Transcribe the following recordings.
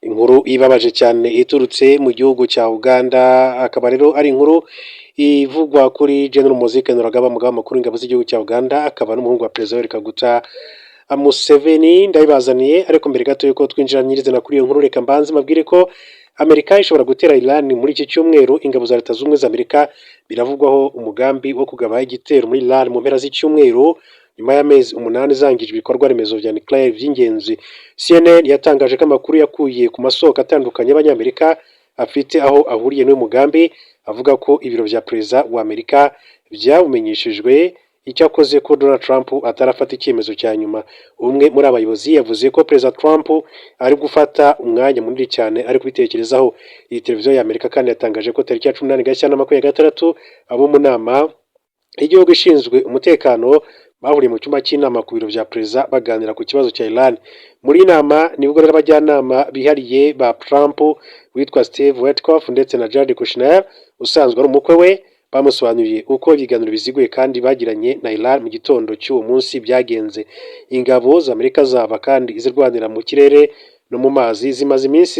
Inkuru ibabaje cyane iturutse mu gihugu cya Uganda, akaba rero ari inkuru ivugwa kuri General Muhoozi Kainerugaba, umugaba mukuru w'ingabo z'igihugu cya Uganda, akaba n'umuhungu wa Perezida Yoweri Kaguta Museveni. Ndabibazaniye ariko mbere gato yuko twinjira nyirizina kuri iyo nkuru, reka mbanze mabwire ko Amerika ishobora gutera Iran muri iki cyumweru. Ingabo za Leta Zunze Ubumwe za Amerika biravugwaho umugambi wo kugaba igitero muri Iran mu mpera z'icyumweru, nyuma y'amezi 8 zangije ibikorwa remezo bya nuclear by'ingenzi. CNN yatangaje ko amakuru yakuye ku masoko atandukanye y'Abanyamerika afite aho ahuriye n'uyu mugambi, avuga ko ibiro bya Perezida wa Amerika byawumenyeshejwe, icyakoze ko Donald Trump atarafata icyemezo cya nyuma. Umwe muri abayobozi yavuze ko Perezida Trump ari gufata umwanya munini cyane ari kubitekerezaho. Iyi televiziyo ya Amerika kandi yatangaje ko tariki ya 18 Gashyantare 2026 abo mu nama y'igihugu ishinzwe umutekano bahuriye mu cyumba cy'inama ku biro bya Perezida baganira ku kibazo cya Iran. Muri nama nibwo rero abajyanama bihariye ba Trump witwa Steve Witkoff ndetse na Jared Kushner usanzwe ari umukwe we bamusobanuriye uko ibiganiro biziguye kandi bagiranye na Iran mu gitondo cy'uwo munsi byagenze. Ingabo za Amerika zaba kandi izirwanira mu kirere no mu mazi zimaze iminsi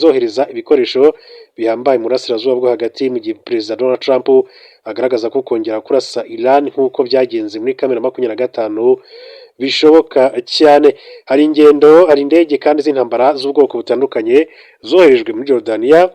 zohereza ibikoresho bihambaye mu burasirazuba bwo hagati, mu gihe Perezida Donald Trump agaragaza ko kongera kurasa Iran nk'uko byagenze muri Kamena 2025 bishoboka cyane. Hari indege kandi z'intambara z'ubwoko butandukanye zoherejwe muri Jordania,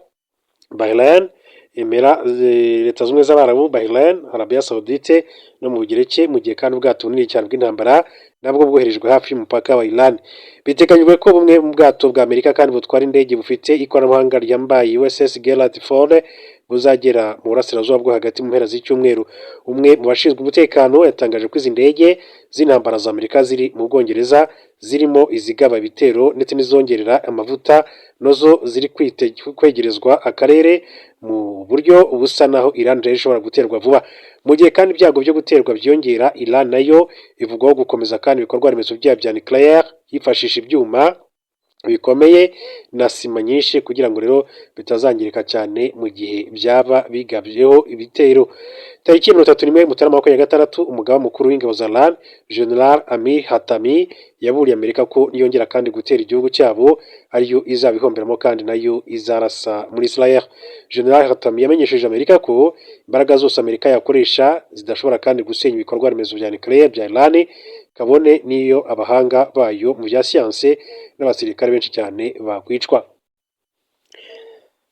Bahrain, Leta Zunze Ubumwe z'Abarabu, Bahrain, Arabia Saudite no mu Bugereki, mu gihe kandi ubwato bunini cyane bw'intambara nabwo bwoherejwe hafi y'umupaka wa Iran. Biteganyijwe ko bumwe mu bwato bwa Amerika kandi butwara indege bufite ikoranabuhanga ryambaye USS Gerald Ford buzagera mu burasirazuba bwo hagati mu mpera z'icyumweru. Umwe mu bashinzwe umutekano yatangaje ko izi ndege z'intambara za Amerika ziri mu Bwongereza zirimo izigaba ibitero ndetse n'izongerera amavuta, nozo ziri kwegerezwa akarere mu buryo busa naho Iran rero ishobora guterwa vuba. Mu gihe kandi ibyago byo guterwa byongera, Iran nayo ivugwaho gukomeza kandi ibikorwa remezo byayo bya nuclear yifashisha ibyuma bikomeye na sima nyinshi kugira ngo rero bitazangirika cyane mu gihe byaba bigabyeho ibitero. Tariki 31 Mutarama 2026 umugaba mukuru w'ingabo za Iran General Amir Hatami yaburiye Amerika ko niyongera kandi gutera igihugu cyabo ariyo izabihomberamo kandi nayo izarasa muri Israel. General Hatami yamenyesheje Amerika ko imbaraga zose Amerika yakoresha zidashobora kandi gusenya ibikorwa remezo bya nuclear bya Iran, kabone niyo abahanga bayo mu bya siyanse n'abasirikare benshi cyane bakwicwa.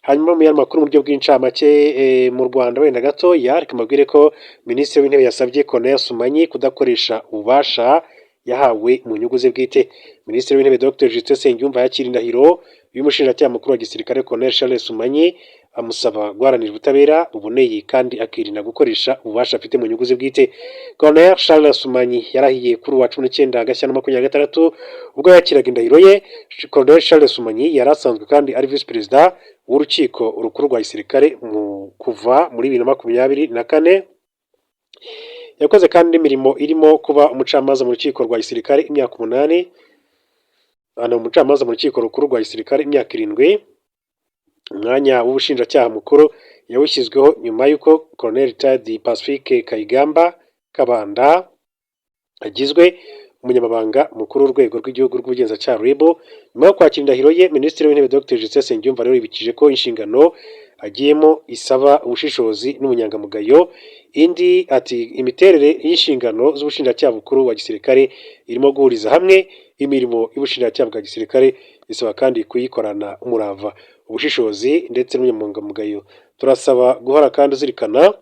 Hanyuma mu makuru mu buryo bw'incamake mu Rwanda wenda gato reka mbabwire ko Minisitiri w'Intebe yasabye Colonel Sumanyi kudakoresha ububasha yahawe mu nyungu ze bwite. Minisitiri w'Intebe Dr Justin Nsengiyumva yakira indahiro y'umushinjacyaha mukuru wa gisirikare Colonel Charles Sumanyi, amusaba guharanira ubutabera buboneye kandi akirinda gukoresha ububasha afite mu nyungu ze bwite. Colonel Charles Sumanyi yarahiye kuri wa 19 Gashyantare 2026 ubwo yakiraga indahiro ye. Colonel Charles Sumanyi yari asanzwe kandi ari Vice Perezida w'urukiko rukuru rwa gisirikare kuva muri 2024. Yakoze kandi imirimo irimo kuba umucamanza mu rukiko rwa gisirikare imyaka 8, umucamanza mu rukiko rukuru rwa gisirikare imyaka 7. Umwanya w'ubushinjacyaha mukuru yawushyizweho nyuma y'uko Colonel Retired Pacifique Kayigamba Kabanda agizwe umunyamabanga mukuru w'urwego rw'igihugu rw'ubugenzacyaha RIB. Nyuma yo kwakira indahiro ye, Minisitiri w'Intebe Dr Justin Nsengiyumva rero yibukije ko inshingano agiyemo isaba ubushishozi n'ubunyangamugayo. Indi ati imiterere y'inshingano z'ubushinjacyaha bukuru wa gisirikare irimo guhuriza hamwe imirimo y'ubushinjacyaha bwa gisirikare, isaba kandi kuyikorana umurava, ubushishozi ndetse n'ubunyangamugayo. Turasaba guhora kandi uzirikana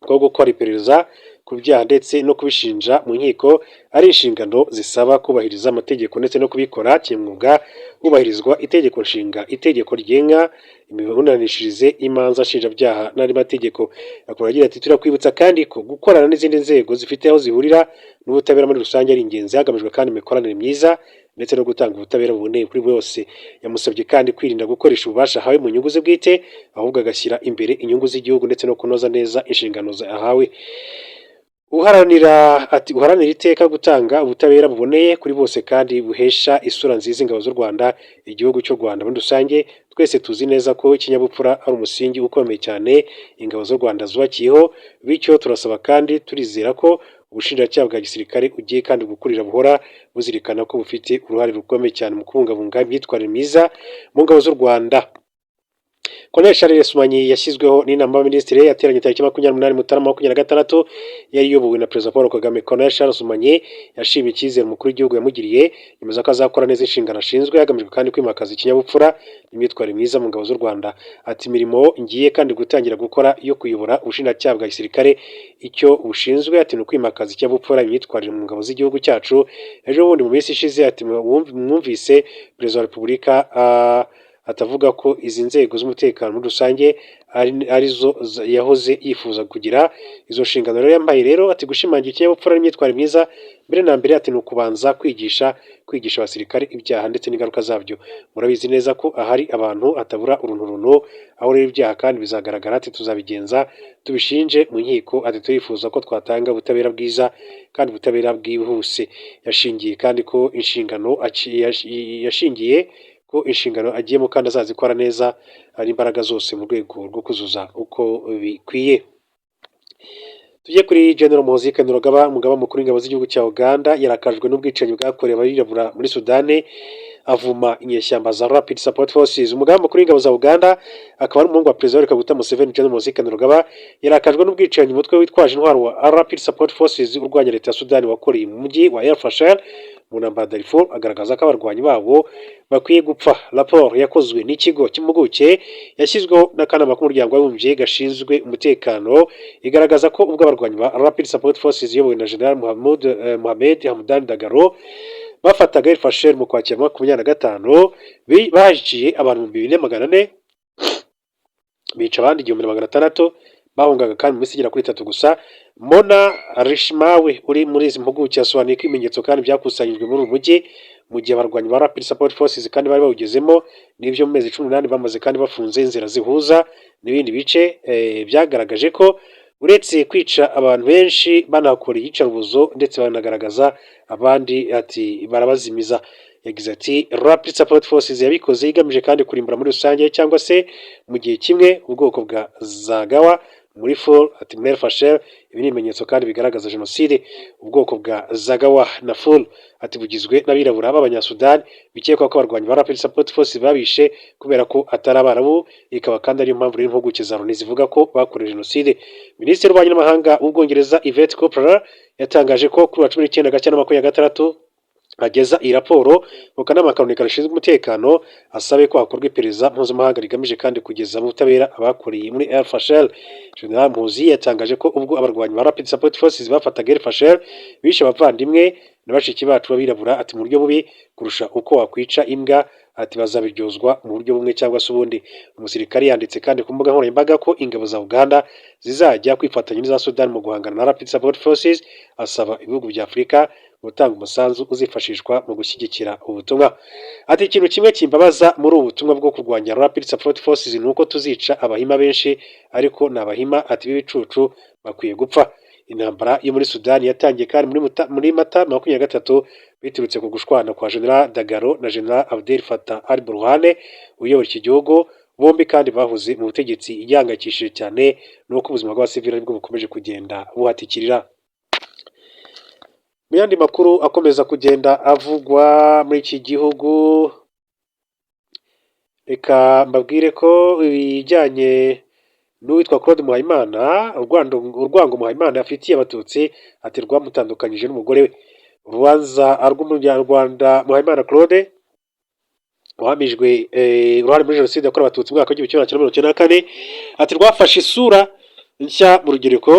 ko gukora iperereza ku byaha ndetse no kubishinja mu nkiko ari inshingano zisaba kubahiriza amategeko ndetse no kubikora kimwuga hubahirizwa itegeko nshinga, itegeko ryenga imiburanishirize imanza nshinjabyaha n'andi mategeko. Akora agira ati turakwibutsa kandi ko gukorana n'izindi nzego zifite aho zihurira n'ubutabera muri rusange ari ingenzi, hagamijwe kandi imikoranire myiza ndetse no gutanga ubutabera buboneye kuri bose. Yamusabye kandi kwirinda gukoresha ububasha ahawe mu nyungu ze bwite, ahubwo agashyira imbere inyungu z'igihugu ndetse no kunoza neza inshingano ahawe. Uharanira iteka gutanga ubutabera buboneye kuri bose kandi buhesha isura nziza ingabo z'u Rwanda, igihugu cy'u Rwanda muri rusange. Twese tuzi neza ko ikinyabupfura ari umusingi ukomeye cyane ingabo z'u Rwanda zubakiyeho, bityo turasaba kandi turizera ko ubushinjacyaha bwa gisirikare ugiye kandi gukurira buhora buzirikana ko bufite uruhare rukomeye cyane mu kubungabunga imyitwarire myiza mu ngabo z'u Rwanda. Colonel Charles Sumanyi yashyizweho n'inama y'abaminisitiri yateranye tariki 28 Mutarama 2026 yari iyobowe na Perezida Paul Kagame. Colonel Charles Sumanyi yashimye icyizere umukuru w'igihugu yamugiriye, yemeza ko azakora neza inshingano ashinzwe, hagamijwe kandi kwimakaza ikinyabupfura n'imyitwarire myiza mu ngabo z'u Rwanda. Ati imirimo ngiye kandi gutangira gukora yo kuyobora ubushinjacyaha bwa gisirikare icyo bushinzwe ati ni ukwimakaza ikinyabupfura imyitwarire mu ngabo z'igihugu cyacu. Ejo bundi mu minsi ishize ati mwumvise Perezida wa Repubulika atavuga ko izi nzego z'umutekano muri rusange arizo yahoze yifuza kugira izo nshingano. Rero yambaye rero ati gushimangira ikinyabupfura n'imyitwarire myiza mbere na mbere ati ni ukubanza kwigisha abasirikare ibyaha ndetse n'ingaruka zabyo. Murabizi neza ko ahari abantu atabura urunturuntu, aho rero ibyaha kandi bizagaragara ati tuzabigenza tubishinje mu nkiko. Ati turifuza ko twatanga ubutabera bwiza kandi ubutabera bwihuse. Yashingiye kandi ko inshingano agiyemo kandi azazikora neza ari imbaraga zose mu rwego rwo kuzuza uko bikwiye. Tujye kuri General Muhoozi Kainerugaba, umugaba mukuru w'ingabo z'igihugu cya Uganda, yarakajwe n'ubwicanyi bwakorewe abirabura muri Sudani, avuma inyeshyamba za Rapid Support Forces. Umugaba mukuru w'ingabo za Uganda akaba ari umuhungu wa Perezida Yoweri Kaguta Museveni, General Muhoozi Kainerugaba, yarakajwe n'ubwicanyi umutwe witwaje intwaro wa Rapid Support Forces urwanya leta ya Sudani wakoreye mu mujyi wa El Fasher mu ntambara Darfur, agaragaza ko abarwanyi babo bakwiye gupfa. Raporo yakozwe n'ikigo cy'impuguke yashyizweho n'akanama k'umuryango w'abibumbye gashinzwe umutekano igaragaza ko ubwo abarwanyi ba Rapid Support Forces iyobowe na General Mohamed Hamdan Dagalo bafataga El Fasher mu Kwakira 2025 bahiciye abantu 2400, bica abandi 1600, bahungaga kandi mu minsi igera kuri 3 gusa. Mona Rishmawe uri muri izi mpuguke yasobanuye ko ibimenyetso kandi byakusanyijwe muri uyu mujyi mu gihe abarwanyi ba Rapid Support Forces kandi bari bawugezemo n'ibyo mu mezi 18 bamaze kandi bafunze inzira zihuza n'ibindi bice. Byagaragaje ko uretse kwica abantu benshi banakora iyicarubozo ndetse banagaragaza abandi ati barabazimiza. Yagize ati Rapid Support Forces yabikoze igamije kandi kurimbura muri rusange cyangwa se mu gihe kimwe ubwoko bwa Zagawa muri Ful ati El Fasher. Ibi ni ibimenyetso kandi bigaragaza jenoside. Ubwoko bwa Zagawa na Ful ati bugizwe n'abirabura b'abanyasudani bikekwa ko abarwanyi ba Rapid Support Forces babishe kubera ko atari abarabu, ikaba kandi ariyo mpamvu rero impuguke za Loni zivuga ko bakorewe jenoside. Minisitiri w'ububanyi n'amahanga w'Ubwongereza Yvette Cooper yatangaje ko kuri 19 Gashyantare 2026 ageza iyi raporo mu kanama karoneka gashinzwe umutekano, asabe ko hakorwa iperereza mpuzamahanga rigamije kandi kugeza mu butabera abakoreye muri El Fasher. General Muhoozi yatangaje ko ubwo abarwanyi ba Rapid Support Forces bafataga El Fasher bishe abavandimwe na bashiki bacu babirabura ati mu buryo bubi kurusha uko wakwica imbwa, ati bazabiryozwa mu buryo bumwe cyangwa se ubundi. Umusirikare yanditse kandi ku mbuga nkoranyambaga ko ingabo za Uganda zizajya kwifatanya n'iza Sudan mu guhangana na Rapid Support Forces, asaba ibihugu bya Afurika gutanga umusanzu uzifashishwa mu gushyigikira ubutumwa. Ati ikintu kimwe kimbabaza muri ubu butumwa bwo kurwanya Rapid Support Forces ni uko tuzica abahima benshi, ariko ni abahima ati b'ibicucu bakwiye gupfa. Intambara yo muri Sudani yatangiye kandi muri Mata 2023 biturutse ku gushwana kwa General Dagalo na General Abdel Fattah al-Burhan uyobora iki gihugu. Bombi kandi bahuze mu butegetsi, igihangayikishije cyane nuko ubuzima bw'abasivili aribwo bukomeje kugenda buhatikirira. Mu yandi makuru akomeza kugenda avugwa muri iki gihugu, reka mbabwire ko ibijyanye n'uwitwa Claude Muhayimana, urwango Muhayimana afitiye abatutsi ati rwamutandukanyije n'umugore we. Urubanza rw'umunyarwanda Muhayimana Claude wahamijwe uruhare muri jenoside yakorewe abatutsi mu mwaka w'1994 ati rwafashe isura nshya mu rugereko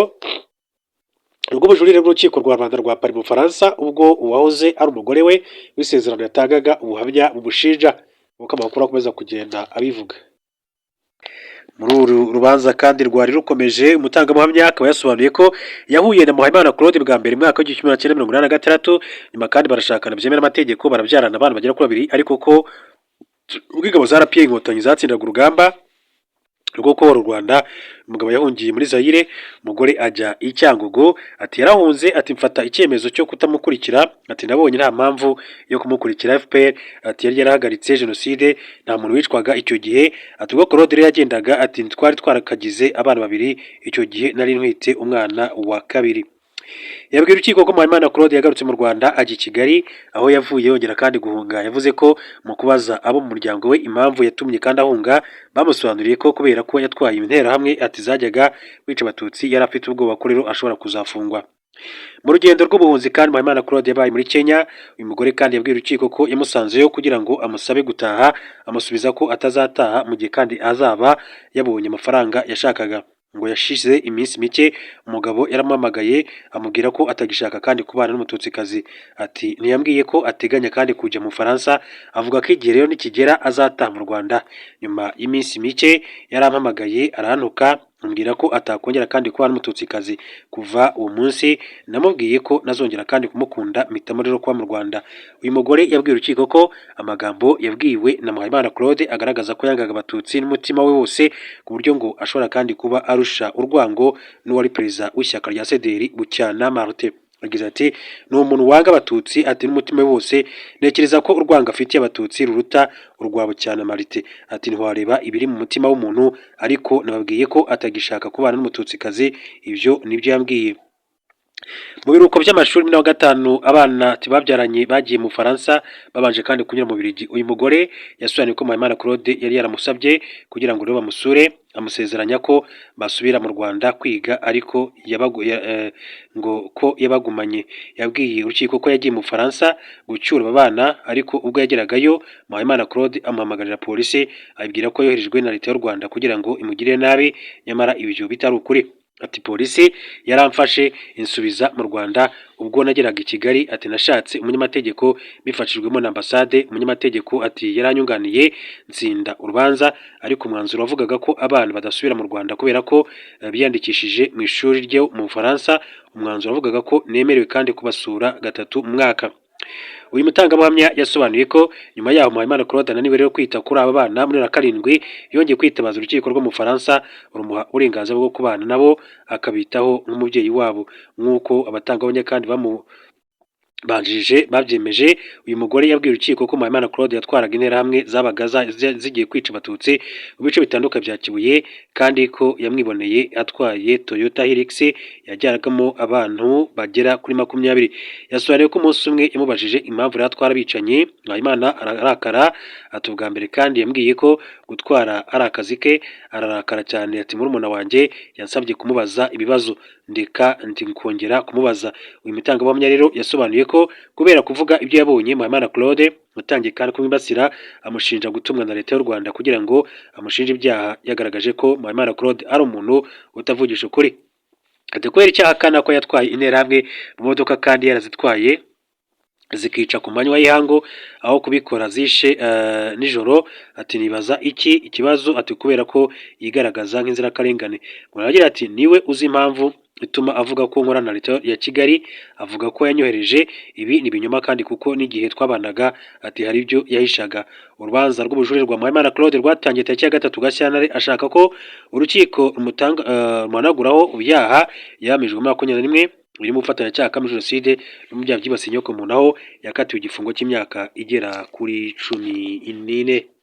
rw'ubujurire bw'urukiko rwa Rwanda rwa Paris mu Bufaransa, ubwo uwahoze ari umugore we w'isezerano yatangaga ubuhamya bumushinja, nk'uko amakuru akomeza kugenda abivuga. Muri uru rubanza kandi rwari rukomeje, umutangabuhamya akaba yasobanuye ko yahuye na Muhayimana Claude bwa mbere mu mwaka w'1986, nyuma kandi barashakana byemewe n'amategeko, barabyarana abana bagera kuri 2, ariko ko ubw'ingabo za RPA Inkotanyi zatsindaga urugamba rwo kubohora u Rwanda, umugabo yahungiye muri Zaire, umugore ajya i Cyangugu. Ati yarahunze, ati mfata icyemezo cyo kutamukurikira, ati nabonye nta mpamvu yo kumukurikira FPR, ati yari yarahagaritse jenoside, nta muntu wicwaga icyo gihe. Ati ubwo Claude yagendaga, ati twari twarakagize abana 2 icyo gihe, nari ntwite umwana wa 2. yabwiye urukiko ko Mpayimana Claude yagarutse mu Rwanda ajya i Kigali aho yavuye yongera kandi guhunga. Yavuze ko mu kubaza abo mu muryango we impamvu yatumye kandi ahunga, bamusobanuriye ko kubera ko yatwaye interahamwe ati zajyaga kwica abatutsi yari afite ubwoba ko rero ashobora kuzafungwa. Mu rugendo rw'ubuhunzi kandi Mpayimana Claude yabaye muri Kenya. Uyu mugore kandi yabwiye urukiko ko yamusanzeyo kugira ngo amusabe gutaha, amusubiza ko atazataha mu gihe kandi azaba yabonye amafaranga yashakaga. Ngo yashize iminsi mike umugabo yaramuhamagaye amubwira ko atagishaka kandi kubana n'umututsikazi. Ati ntiyambwiye ko ateganya kandi kujya mu Faransa, avuga ko igihe rero nikigera azataha mu Rwanda. Nyuma y'iminsi mike yarampamagaye arantuka ambwira ko atakongera kandi kubana n'umututsikazi. Kuva uwo munsi namubwiye ko nazongera kandi kumukunda, mpitamo rero kuba mu Rwanda. Uyu mugore yabwiye urukiko ko amagambo yabwiwe na Mpayimana Claude agaragaza ko yangaga abatutsi n'umutima we wose, ku buryo ngo ashobora kandi kuba arusha urwango n'uwari perezida w'ishyaka rya CDR Bucyana Martin. Agize ati ni umuntu wanga abatutsi ati n'umutima we wose, ntekereza ko urwanga afitiye abatutsi ruruta urwa Bucyana Martin. Ati ntiwareba ibiri mu mutima w'umuntu, ariko nababwiye ko atagishaka kubana n'umututsikazi. Ibyo nibyo yambwiye. Mu biruhuko by'amashuri 15 abana babyaranye bagiye mu Faransa babanje kandi kunyura mu Bubiligi. Uyu mugore yasobanuye ko Mpayimana Claude yari yaramusabye kugira ngo rero bamusure, amusezeranya ko basubira mu Rwanda kwiga, ariko ngo ko yabagumanye. Yabwiye urukiko ko yagiye mu Faransa gucyura aba bana, ariko ubwo yageragayo Mpayimana Claude amuhamagarira polisi abibwira ko yoherejwe na leta y'u Rwanda kugira ngo imugirire nabi, nyamara ibyo bitari ukuri. Ati polisi yaramfashe insubiza mu Rwanda, ubwo nageraga i Kigali ati nashatse umunyamategeko bifashijwemo na ambasade. Umunyamategeko ati yaranyunganiye nsinda urubanza, ariko umwanzuro wavugaga ko abana badasubira mu Rwanda kubera ko biyandikishije mu ishuri ryo mu Bufaransa. Umwanzuro wavugaga ko nemerewe kandi kubasura 3 mu mwaka. Uyu mutangabuhamya yasobanuye ko nyuma yaho Mpayimana Claude ananiwe rero kwita kuri aba bana muri 7 yongeye kwitabaza urukiko rwo mu Faransa rumuha uburenganzira bwo kubana nabo akabitaho nk'umubyeyi wabo, nk'uko abatangabuhamya kandi banjije babyemeje. Uyu mugore yabwiye urukiko ko Mpayimana Claude yatwaraga interahamwe zabaga zigiye kwica abatutsi mu bice bitandukanye bya Kibuye, kandi ko yamwiboneye atwaye Toyota Hilux yajyaragamo abantu bagera kuri 20. Yasobanuye ko umunsi umwe yamubajije impamvu atwara abicanye. Mpayimana ararakara ati ubwa mbere kandi yambwiye ko gutwara ari akazi ke. Ararakara cyane ati murumuna wanjye yansabye kumubaza ibibazo ndeka kongera kumubaza. Uyu mutangabuhamya rero yasobanuye ko kubera kuvuga ibyo yabonye Mpayimana Claude yatangiye kandi kumwibasira, amushinja gutumwa na leta y'u Rwanda kugira ngo amushinje ibyaha. Yagaragaje ko Mpayimana Claude ari umuntu utavugisha ukuri. Ati kubera icyaha kana ko yatwaye interahamwe mu modoka kandi yarazitwaye zikica ku manywa y'ihangu aho kubikora zishe nijoro. Ati nibaza ikibazo. Ati kubera ko yigaragaza nk'inzirakarengane. Muragira ati niwe uzi impamvu ituma avuga ko nkora na leta ya Kigali, avuga ko yanyohereje. Ibi ni binyoma kandi kuko n'igihe twabanaga ati hari ibyo yahishaga. Urubanza rw'ubujurire rwa Mpayimana Claude rwatangiye tariki ya 3 Gashyantare ashaka ko urukiko rumanaguraho ibyaha yamijwe mu 2021 birimo ubufatanyacyaha muri Jenoside no mu byaha byibasiye inyokomuntu, aho yakatiwe igifungo cy'imyaka igera kuri 14.